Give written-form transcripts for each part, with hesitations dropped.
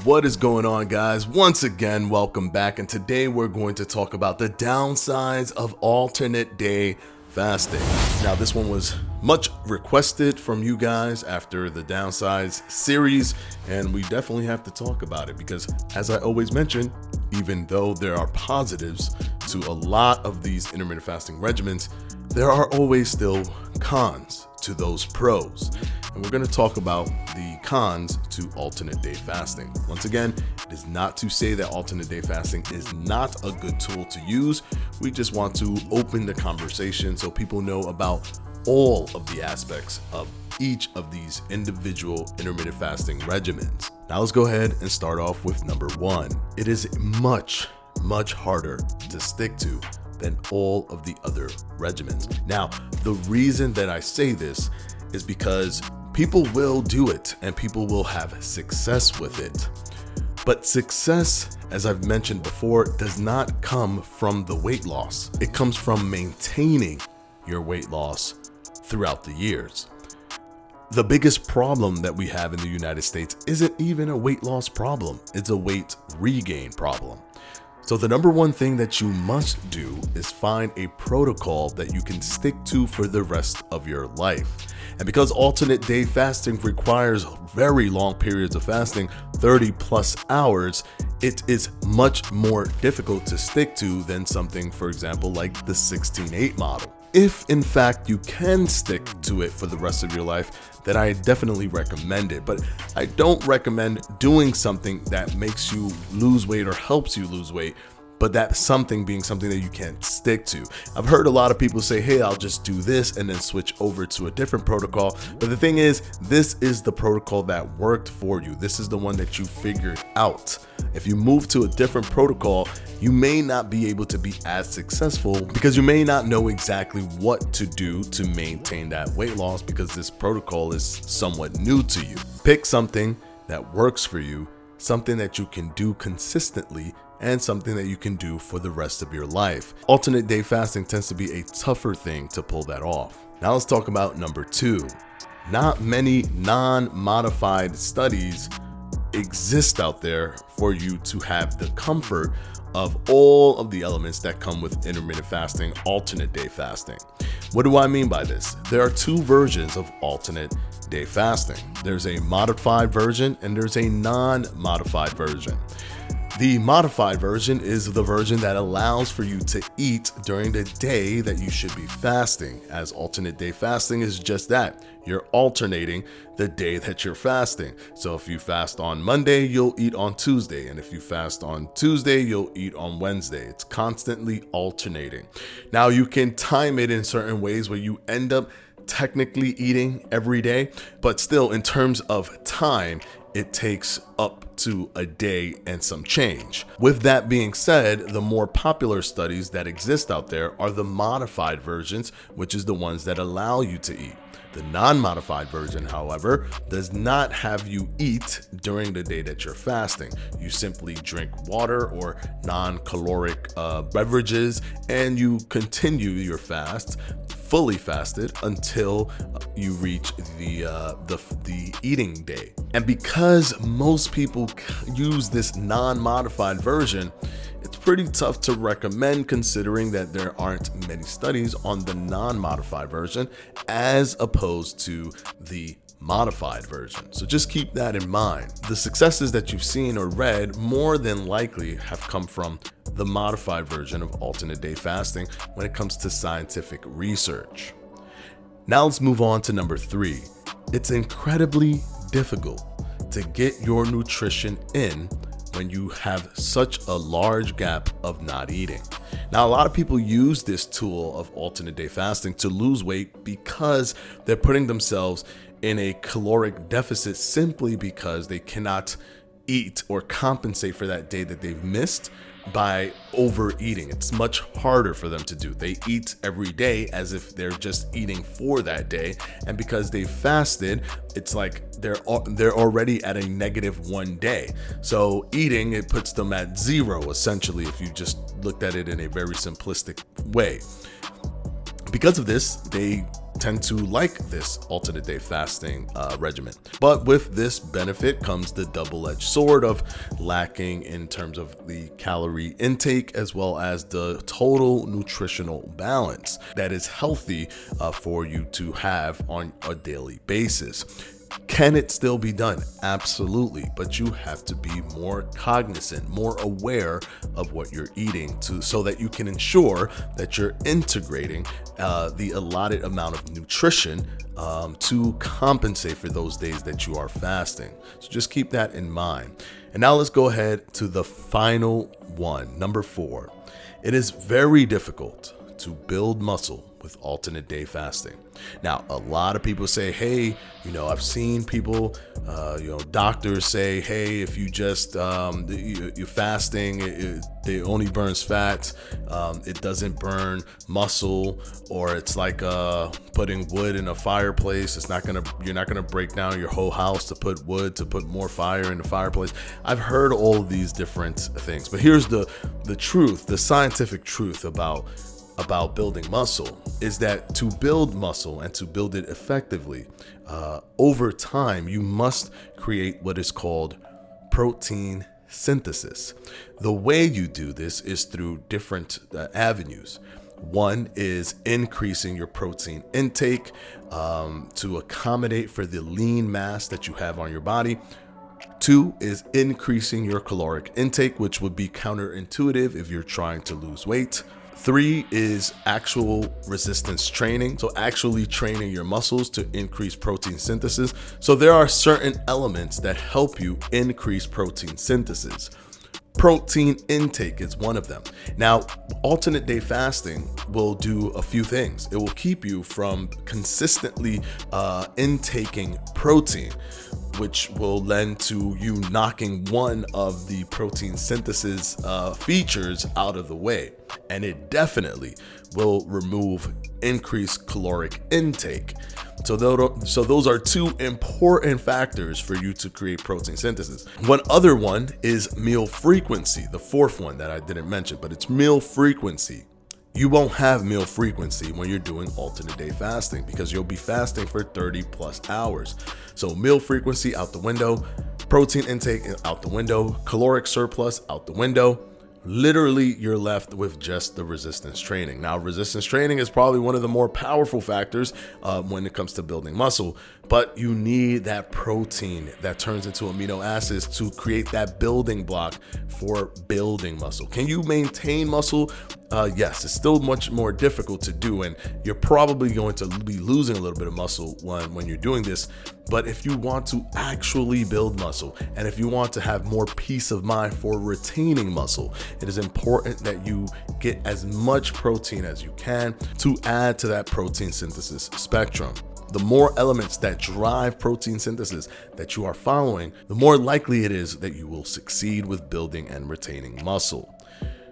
What is going on, guys? Once again, welcome back, and today we're going to talk about the downsides of alternate day fasting. Now, this one was much requested from you guys after the downsides series, and we definitely have to talk about it because, as I always mention, even though there are positives to a lot of these intermittent fasting regimens, there are always still cons to those pros. And we're going to talk about the cons to alternate day fasting. Once again, it is not to say that alternate day fasting is not a good tool to use. We just want to open the conversation so people know about all of the aspects of each of these individual intermittent fasting regimens. Now let's go ahead and start off with number one. It is much harder to stick to than all of the other regimens. Now, the reason that I say this is because people will do it and people will have success with it. But success, as I've mentioned before, does not come from the weight loss. It comes from maintaining your weight loss throughout the years. The biggest problem that we have in the United States isn't even a weight loss problem. It's a weight regain problem. So the number one thing that you must do is find a protocol that you can stick to for the rest of your life. And because alternate day fasting requires very long periods of fasting, 30 plus hours, it is much more difficult to stick to than something, for example, like the 16-8 model. If in fact you can stick to it for the rest of your life, then I definitely recommend it. But I don't recommend doing something that makes you lose weight or helps you lose weight, but that something being something that you can't stick to. I've heard a lot of people say, hey, I'll just do this and then switch over to a different protocol. But the thing is, this is the protocol that worked for you. This is the one that you figured out. If you move to a different protocol, you may not be able to be as successful because you may not know exactly what to do to maintain that weight loss because this protocol is somewhat new to you. Pick something that works for you, something that you can do consistently, and something that you can do for the rest of your life. Alternate day fasting tends to be a tougher thing to pull that off. Now let's talk about number two. Not many non-modified studies exist out there for you to have the comfort of all of the elements that come with intermittent fasting, alternate day fasting. What do I mean by this? There are two versions of alternate day fasting. There's a modified version and there's a non-modified version. The modified version is the version that allows for you to eat during the day that you should be fasting, as alternate day fasting is just that. You're alternating the day that you're fasting. So if you fast on Monday, you'll eat on Tuesday. And if you fast on Tuesday, you'll eat on Wednesday. It's constantly alternating. Now you can time it in certain ways where you end up technically eating every day, but still in terms of time, it takes up to a day and some change. With that being said, the more popular studies that exist out there are the modified versions, which is the ones that allow you to eat. The non-modified version, however, does not have you eat during the day that you're fasting. You simply drink water or non-caloric beverages, and you continue your fast, fully fasted, until you reach the eating day. And because most people use this non-modified version, it's pretty tough to recommend considering that there aren't many studies on the non-modified version as opposed to the modified version. So just keep that in mind. The successes that you've seen or read more than likely have come from the modified version of alternate day fasting when it comes to scientific research. Now let's move on to number three. It's incredibly difficult to get your nutrition in when you have such a large gap of not eating. Now, a lot of people use this tool of alternate day fasting to lose weight because they're putting themselves in a caloric deficit simply because they cannot eat or compensate for that day that they've missed by overeating. It's much harder for them to do. They eat every day as if they're just eating for that day. And because they fasted, it's like they're already at a -1 day. So eating, it puts them at 0, essentially, if you just looked at it in a very simplistic way. Because of this, they tend to like this alternate day fasting regimen. But with this benefit comes the double-edged sword of lacking in terms of the calorie intake as well as the total nutritional balance that is healthy for you to have on a daily basis. Can it still be done? Absolutely, but you have to be more cognizant, more aware of what you're eating so that you can ensure that you're integrating the allotted amount of nutrition to compensate for those days that you are fasting. So just keep that in mind. And now let's go ahead to the final one, number 4. It is very difficult to build muscle with alternate day fasting. Now, a lot of people say, hey, I've seen people, doctors say, hey, if you just, you're fasting, it only burns fat. It doesn't burn muscle, or it's like putting wood in a fireplace. You're not gonna break down your whole house to put wood, to put more fire in the fireplace. I've heard all of these different things, but here's the truth, the scientific truth about building muscle is that to build muscle and to build it effectively, over time, you must create what is called protein synthesis. The way you do this is through different avenues. One is increasing your protein intake to accommodate for the lean mass that you have on your body. 2 is increasing your caloric intake, which would be counterintuitive if you're trying to lose weight. 3 is actual resistance training, so actually training your muscles to increase protein synthesis. So there are certain elements that help you increase protein synthesis. Protein intake is one of them. Now, alternate day fasting will do a few things. It will keep you from consistently intaking protein, which will lend to you knocking one of the protein synthesis features out of the way. And it definitely will remove increased caloric intake. So those are 2 important factors for you to create protein synthesis. One other one is meal frequency, the 4th one that I didn't mention, but it's meal frequency. You won't have meal frequency when you're doing alternate day fasting because you'll be fasting for 30 plus hours. So meal frequency out the window, protein intake out the window, caloric surplus out the window. Literally, you're left with just the resistance training. Now, resistance training is probably one of the more powerful factors when it comes to building muscle, but you need that protein that turns into amino acids to create that building block for building muscle. Can you maintain muscle? Yes, it's still much more difficult to do, and you're probably going to be losing a little bit of muscle when you're doing this. But if you want to actually build muscle, and if you want to have more peace of mind for retaining muscle, it is important that you get as much protein as you can to add to that protein synthesis spectrum. The more elements that drive protein synthesis that you are following, the more likely it is that you will succeed with building and retaining muscle.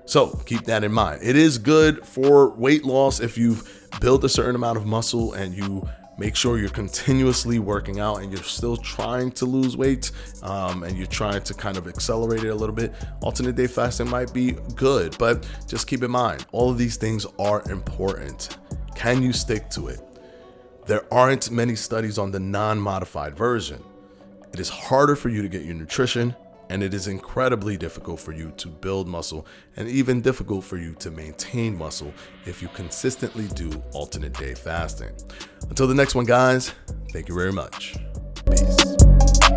So keep that in mind. It is good for weight loss if you've built a certain amount of muscle and you make sure you're continuously working out and you're still trying to lose weight and you're trying to kind of accelerate it a little bit. Alternate day fasting might be good, but just keep in mind, all of these things are important. Can you stick to it? There aren't many studies on the non-modified version. It is harder for you to get your nutrition, and it is incredibly difficult for you to build muscle and even difficult for you to maintain muscle if you consistently do alternate day fasting. Until the next one, guys, thank you very much. Peace.